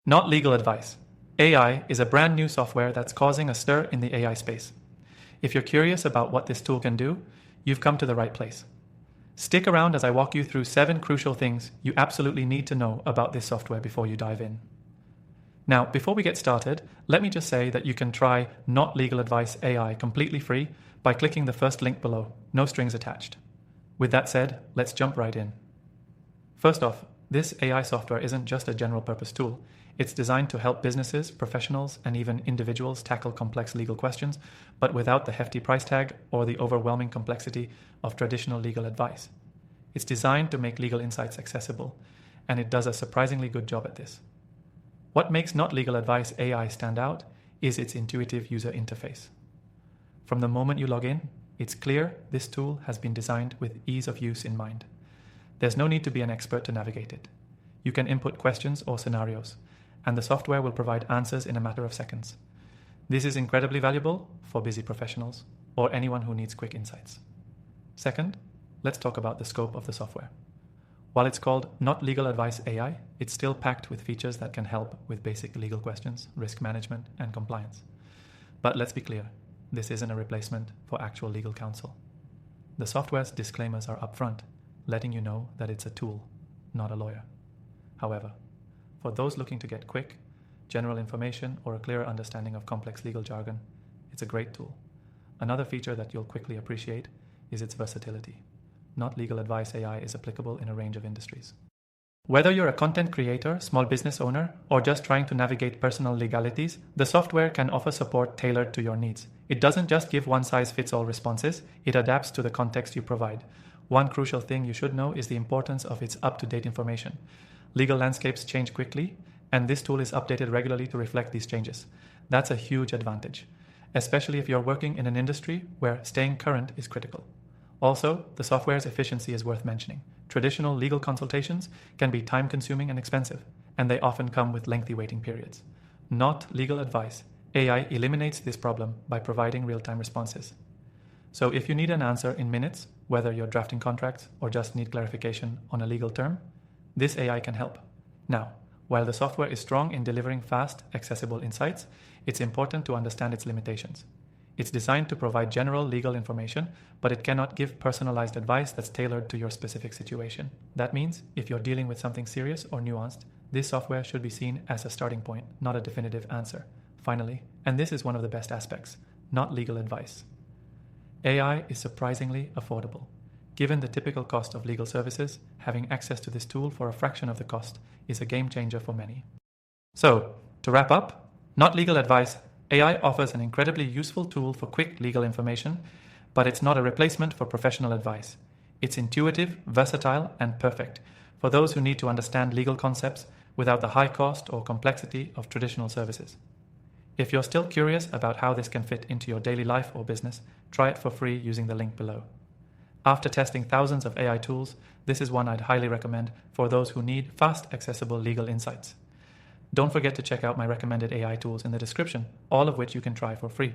Not legal advice. AI is a brand new software that's causing a stir in the AI space. If you're curious about what this tool can do, you've come to the right place. Stick around as I walk you through 7 crucial things you absolutely need to know about this software before you dive in. Now, before we get started, let me just say that you can try Not Legal Advice AI completely free by clicking the first link below, no strings attached. With that said, let's jump right in. First off, this AI software isn't just a general purpose tool. It's designed to help businesses, professionals, and even individuals tackle complex legal questions, but without the hefty price tag or the overwhelming complexity of traditional legal advice. It's designed to make legal insights accessible, and it does a surprisingly good job at this. What makes Not Legal Advice AI stand out is its intuitive user interface. From the moment you log in, it's clear this tool has been designed with ease of use in mind. There's no need to be an expert to navigate it. You can input questions or scenarios, and the software will provide answers in a matter of seconds. This is incredibly valuable for busy professionals or anyone who needs quick insights. Second, let's talk about the scope of the software. While it's called Not Legal Advice AI, it's still packed with features that can help with basic legal questions, risk management, and compliance. But let's be clear, this isn't a replacement for actual legal counsel. The software's disclaimers are upfront, letting you know that it's a tool, not a lawyer. However, for those looking to get quick, general information, or a clearer understanding of complex legal jargon, it's a great tool. Another feature that you'll quickly appreciate is its versatility. Not Legal Advice AI is applicable in a range of industries. Whether you're a content creator, small business owner, or just trying to navigate personal legalities, the software can offer support tailored to your needs. It doesn't just give one-size-fits-all responses, it adapts to the context you provide. One crucial thing you should know is the importance of its up-to-date information. Legal landscapes change quickly, and this tool is updated regularly to reflect these changes. That's a huge advantage, especially if you're working in an industry where staying current is critical. Also, the software's efficiency is worth mentioning. Traditional legal consultations can be time-consuming and expensive, and they often come with lengthy waiting periods. Not Legal Advice AI eliminates this problem by providing real-time responses. So if you need an answer in minutes, whether you're drafting contracts or just need clarification on a legal term, this AI can help. Now, while the software is strong in delivering fast, accessible insights, it's important to understand its limitations. It's designed to provide general legal information, but it cannot give personalized advice that's tailored to your specific situation. That means, if you're dealing with something serious or nuanced, this software should be seen as a starting point, not a definitive answer. Finally, and this is one of the best aspects, Not Legal Advice. AI is surprisingly affordable. Given the typical cost of legal services, having access to this tool for a fraction of the cost is a game changer for many. So, to wrap up, Not Legal Advice AI offers an incredibly useful tool for quick legal information, but it's not a replacement for professional advice. It's intuitive, versatile, and perfect for those who need to understand legal concepts without the high cost or complexity of traditional services. If you're still curious about how this can fit into your daily life or business, try it for free using the link below. After testing thousands of AI tools, this is one I'd highly recommend for those who need fast, accessible legal insights. Don't forget to check out my recommended AI tools in the description, all of which you can try for free.